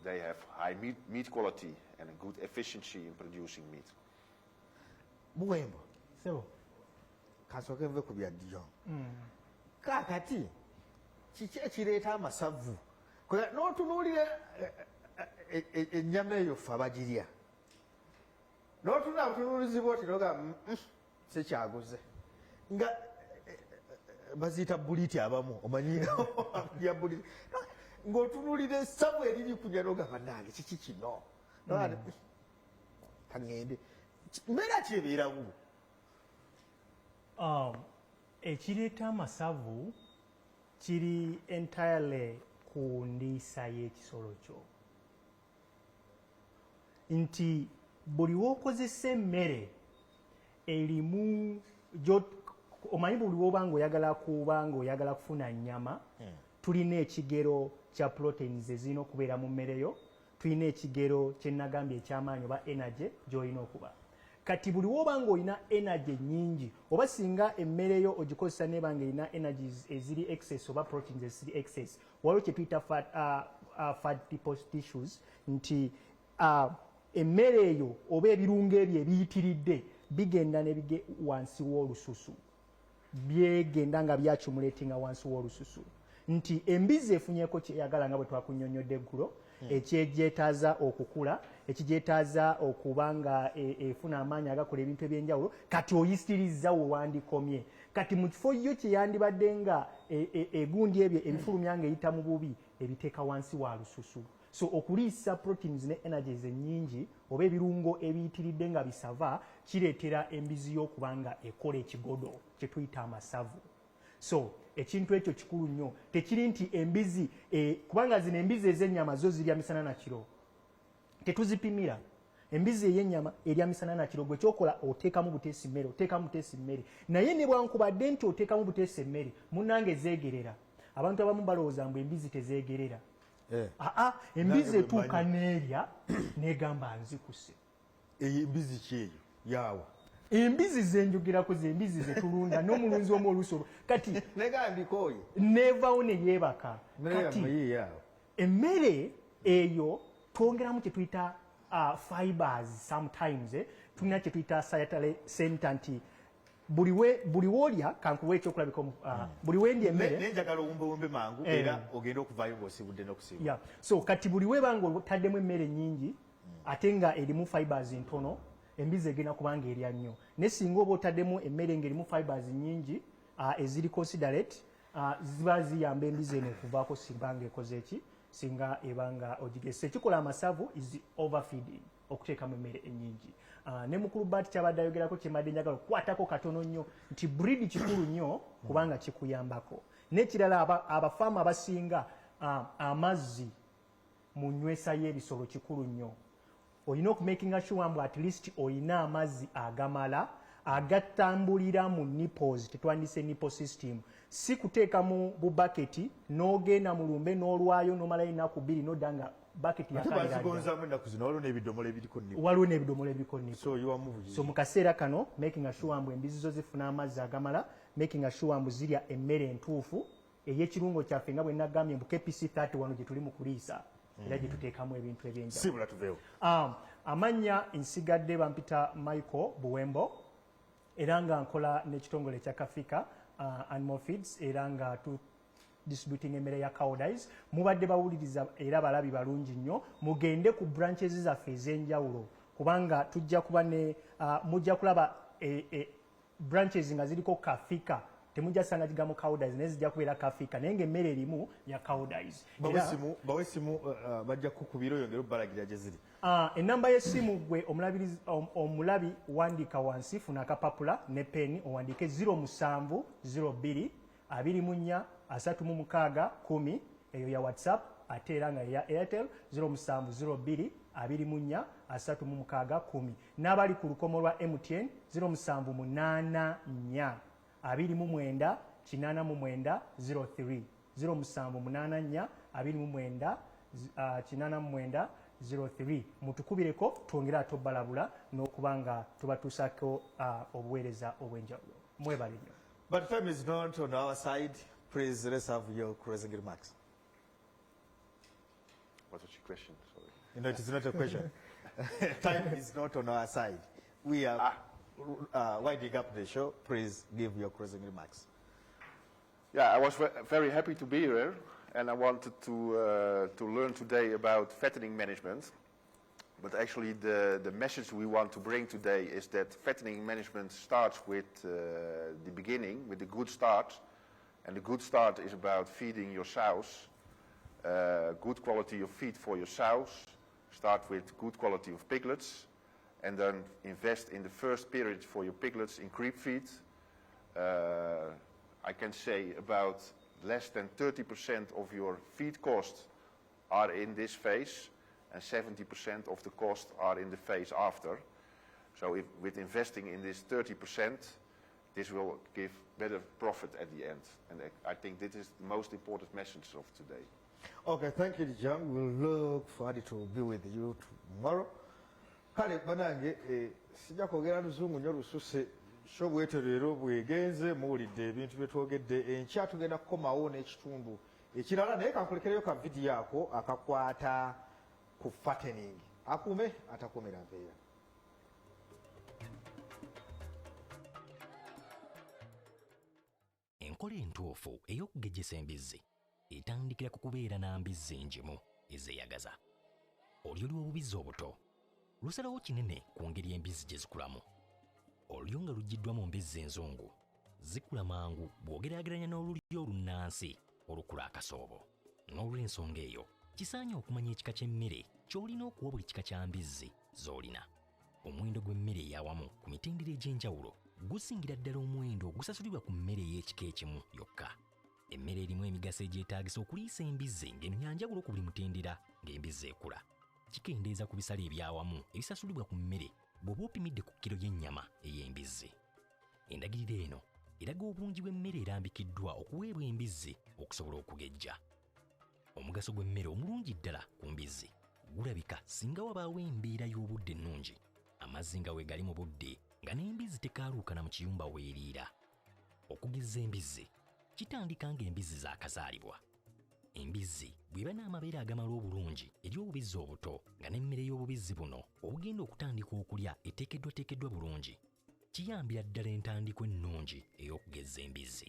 they have high meat quality and a good efficiency in producing meat. Buwembo. So, kasoke nve ku bya Dion. Kakati kiki ekireeta amasavu. Kola n'otunuulira ennyama eyo ffe abagirya. N'otunuulizibwa oti noga sikyaguze. Nga baziyita buliti abamu omanyi ya buliti. Ng'otunuulira essavu eriri ku nyanoga bannange kiki kino. Kangende. Mbeera ki ebeerawo? Ekireeta amasavu kiri entirely ku ndiisa y'ekisolo kyo. Nti buli w'okozesa emmere erimu omanyi buli w'obanga oyagala kuba ng'oyagala kufuna nnyama, tulina ekigero kya proteins ezirina okubeera mu mmere yo, tulina ekigero kye nagambye eky'amaanyi oba energy gy'olina okuba. Kati buli w'obanga olina energy nyingi oba singa emmere yo ogikozesa nebanga erina energies eziri excess oba proteins eziri excess, waliwo kye tuyita fat tissues, nti emmere eyo oba ebirungo ebyo ebiyitiridde bigenda ne bige wansi w'olususu, byegenda nga byakimulatinga wansi w'olususu. Nti embizzi efunyeko kyeyagala nga bwe twakunnyonnyodde eggulo, ekyegyetaaza okukula, ekigyetaaza okuba nga efuna amaanyi agakola ebintu ebyenjawulo, kati oyisitirizza we wandikomye. Kati mu kifo yo kye yandibadde nga egundi ebyo ebifulumya nga eyita mu bubi, ebiteeka wansi wa lususu. So okuliisa proteins ne energies ennyingi oba ebirungo ebiyitiridde nga bisava kireetera embizzi y'okuba nga ekola ekigodo kye tuyita amasavu. So ekintu ekyo kikulu nnyo. Tekiri nti embizzi kubanga zino embizzi ez'ennyama zo zirya misana na kiro. Tetuzipimira. Embizzi ey'ennyama erya misana na kiro, gwe kyokola oteekamu buteesi mmere, oteekamu buteesi mmere. Naye ne bwankubadde nti oteekamu buteesi emmere, munnange zeegerera. Abantu abamu balowooza mbu embizzi tezeegerera. Embizzi etuuka n'erya n'egamba nzikuse. Embizzi ki eyo? Yaawa. Embizzi zenjogerako z'embizzi zetulunda n'omulunzi omu olusobo. Kati negambikoye neevaawo ne yeebaka. Kati emmere eyo twongeramu kye tuyita fibers sometimes, tulina kye tuyita dietary center, nti buli woolya kankuwa ekyokulabika buli wendi emmere nenjagala owumbewumbe mangu era ogenda okuvaayo ng'osibudde n'okusiba. So kati buli webanga otaddemu emmere nnyingi ate nga erimu fibers ntono, embizzi egenda kubanga erya nnyo. Ne singa oba otaddemu emmere ng'erimu fibers nnyingi eziri considerate, ziba ziyamba embizzi eno okuvaako singa ng'ekoze eki, singa ebanga ogigese. Ekikola amasavu is overfeeding, okuteekamu emmere ennyingi. Ne mukulu Bati kyabadde ayogerako kyembadde njagala okukwatako katono nnyo nti breed kikulu nnyo kubanga kikuyambako. N'ekirala abafaama abasinga amazzi mu nywesa y'ebisolo kikulu nnyo. Olina okumakinga sure mbu at least olina amazzi agamala agatambulira mu nipples, tetwandise nipple system. Si kuteeka mu bubaketi n'ogenda mu lumbe n'olwayo n'omalayo ennaku bbiri n'odda nga baketi yakaliragonzamu ennaku zino waliwo n'ebidomola ebiriko nipple. Waliwo n'ebidomola ebiriko nipple. So you are moving. So mu kaseera kano making sure mbu embizzi zo zifuna amazzi agamala, making sure mbu zirya emmere entuufu ey'ekirungo kyaffe nga bwe nagambye mbu KPC 31 gye tuli mu kuliisa. Era gye tuteekamu ebintu ebyenjawulo. Sibula tuveewo. Amannya nsigadde bampita Michael Buwembo era nga nkola n'ekitongole ekya Kafika Animal Feeds era nga distributing emmere ya cowardice. Mubadde bawuliriza era balabi balungi nnyo, mugende ku branches zaffe ez'enjawulo kubanga tujja kuba ne mujja kulaba branches nga ziriko Kafika, temujja sanga kigambo cowardice naye zijja kubeera Kafika naye ng'emmere erimu ya cowardice. Bawesimu bajja kukubira oyongera obbalagira gye ziri. Ennamba y'essimu gwe omulabi wandiika wansi, funa akapapula ne peni owandiike 0702 24 36 10, eyo ya WhatsApp ate era nga ya Airtel 0702 24 36 10 n'abali ku lukomo lwa MTN 0784 29 89 03 0784 29 89 03 mutukubireko twongera atobalabula n'okubanga tubatuusako obuweereza obw'enjawulo. Mwebale nnyo. But time is not on our side. Please, let's have your closing remarks. What was your question? Sorry. No, it is not a question. Time is not on our side. We are winding up the show. Please give your closing remarks. Yeah, I was very happy to be here, and I wanted to learn today about fattening management. But actually, the message we want to bring today is that fattening management starts with the beginning, with the good start. And the good start is about feeding your sows, good quality of feed for your sows. Start with good quality of piglets, and then invest in the first period for your piglets in creep feed. I can say about less than 30% of your feed costs are in this phase, and 70% of the costs are in the phase after. So with investing in this 30%, this will give better profit at the end. And I think this is the most important message of today. Okay, thank you, John. We'll look forward to be with you tomorrow. Kale banange sijja kwogera luzungu nnyo lususe sho bwete leero bwegenze muwulidde ebintu bye twogedde enkya tugenda kukomawo n'ekitundu ekirala naye kankulekereyo ka vidiyo ako akakwata ku fattening akume atakumira mpeera. Enkola entuufu ey'okugejjesa embizzi etandikira ku kubeera na mbizzi engimu ezeeyagaza. Olyo lw'obubizzi obuto lusalawo kinene ku ngeri embizzi gye zikulamu. Olyo nga luggiddwamu mbizzi enzungu zikula mangu bw'ogeraageranya n'olulyo olunnansi olukula akasoobo. N'olw'ensonga eyo kisaanye okumanya ekika ky'emmere ky'olina okuwa buli kika kya mbizzi z'olina. Omuwendo gw'emmere ey'awamu ku mitendera egy'enjawulo gusingira ddala omuwendo ogusasulibwa ku mmere ey'ekika ekimu yokka. Emmere erimu emigaso egyetaagisa okuliisa embizzi ng'eno yanjawulo ku buli mutendera ng'embizzi ekula. Kikendeeza ku bisale ebyawamu ebisasulibwa ku mmere bw'oba opimidde ku kilo y'ennyama ey'embizzi. Endagiriro eno eraga obungi bw'emmere erambikiddwa okuweebwa embizzi okusobola okugejja. Omugaso gw'emmere omulungi ddala ku mbizzi gulabika singa wabaawo embeera y'obudde ennungi, amazzi nga we gali mu budde nga n'embizzi tekaaluukana mu kiyumba weeriira. Okugezza embizzi kitandika ng'embizzi zaakazaalibwa. Embizzi bw'eba n'amabeere agamala obulungi eri obubizzi obuto nga n'emmere y'obubizzi buno obugenda okutandika okulya eteekeddwateekeddwa bulungi, kiyambira ddala entandikwa ennungi ey'okugezza embizzi.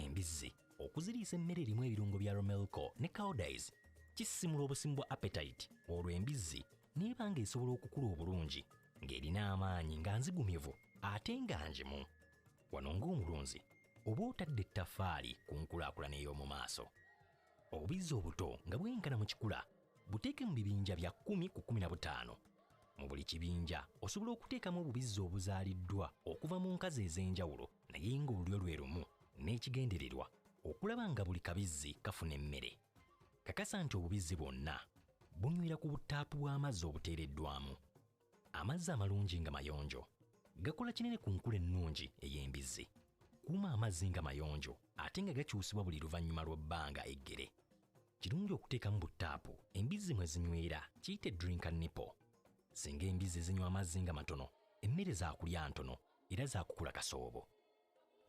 Embizzi okuziriisa emmere erimu ebirungo bya romelco ne cowdies kisimula obusimu bwa appetite, olwo embizzi n'eba ng'esobola okukula obulungi ng'erina amaanyi nga nzigumivu ate nga njimu. Wano ng'omulunzi oba otadde ettaffaali ku nkulaakulana ey'omu maaso. Obubizzi obuto nga bwenkana mu kikula buteeke mu bibinja bya 10 ku 15. Mu buli kibinja osobola okuteekamu obubizzi obuzaaliddwa okuva mu nkazi ez'enjawulo naye ng'olulyo lwe lumu n'ekigendererwa okulaba nga buli kabizzi kafuna emmere. Kakasa nti obubizzi bwonna bunywera ku butaapu bw'amazzi obuteereddwamu. Amazzi amalungi nga mayonjo gakola kinene ku nkula ennungi ey'embizzi. Kuuma amazzi nga mayonjo ate nga gakyusibwa buli luvannyuma lw'ebbanga eggere. Kirungi okuteekamu butaapu embizzi mwe zinywera, kiyite drink and nipple. Singa embizzi zinywa amazzi nga matono, emmere zaakulya ntono era zaakukula kasoobo.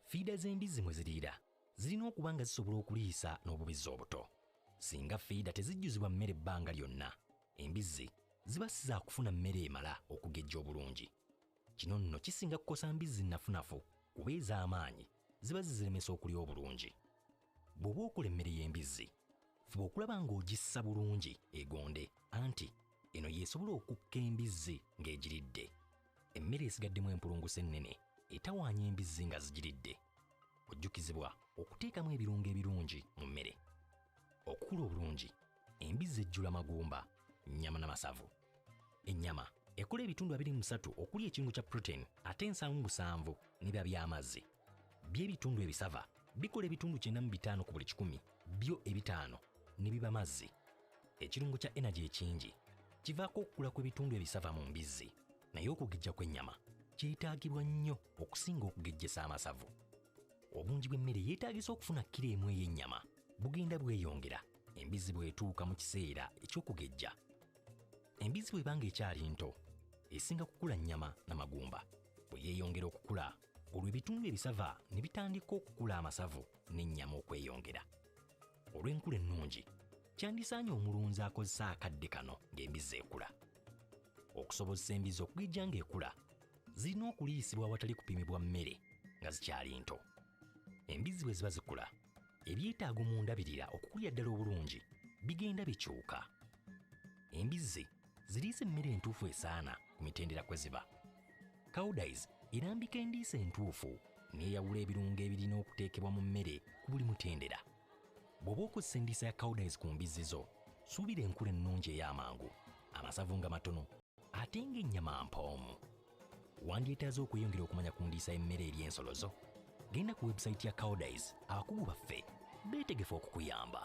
Fiida z'embizzi mwe ziriira zirina okuba nga zisobola okuliisa n'obubizzi obuto. Singa fiida tezijjuzibwa mmere ebbanga lyonna, embizzi ziba sizaakufuna mmere emala okugejja obulungi. Kino nno kisinga kukosa mbizzi nnafunafu kuba ez'amaanyi ziba ziziremesa okulya obulungi. Bw'oba okola emmere y'embizzi, fuba okulaba ng'ogissa bulungi egonde, anti eno yeesobola okukka embizzi ng'egiridde. Emmere esigaddemu empulungusa ennene etawaanya embizzi nga zigiridde. Ojjukizibwa okuteekamu ebirungo ebirungi mu mmere. Okukula obulungi, embizzi ejjula magumba, nnyama n'amasavu. Ennyama ekola ebitundu 23 okuli ekirungo kya protein ate 77 niba by'amazzi. By'ebitundu ebisava bikola ebitundu 95 ku buli 100, byo ebitaano ne biba mazzi. Ekirungo kya energy ekingi kivaako okukula kw'ebitundu ebisava mu mbizzi, naye okugejja kw'ennyama kyetaagibwa nnyo okusinga okugejjesa amasavu. Obungi bw'emmere yeetaagisa okufuna kilo emu ey'ennyama bugenda bweyongera embizzi bw'etuuka mu kiseera eky'okugejja. Embizzi bw'ebanga ekyali nto esinga kukula nnyama n'amagumba. Bwe yeeyongera okukula, olwo ebitundu ebisava ne bitandika okukula amasavu n'ennyama okweyongera. Olw'enkula ennungi, kyandisaanye omulunzi akozesa akadde kano ng'embizzi ekula. Okusobozesa embizzi okugejja ng'ekula, zirina okuliisibwa awatali kupimibwa mmere nga zikyali nto. Embizzi bwe ziba zikula, ebyetaago mu ndabirira okukulya ddala obulungi bigenda bikyuka. Embizzi ziriisa emmere entuufu esaana ku mitendera kwe ziba. Cowdies erambika endiisa entuufu n'eyawula ebirungo ebirina okuteekebwa mu mmere ku buli mutendera. Bw'oba okozesa endiisa ya cowdies ku mbizzi zo, suubira enkula ennungi ey'amangu, amasavu nga matono, ate ng'ennyama mpoomu. Wandyetaaze okweyongera okumanya ku ndiisa y'emmere eri ensolo zo? Genda ku website ya Cowdies, abakugu baffe beetegefu okukuyamba.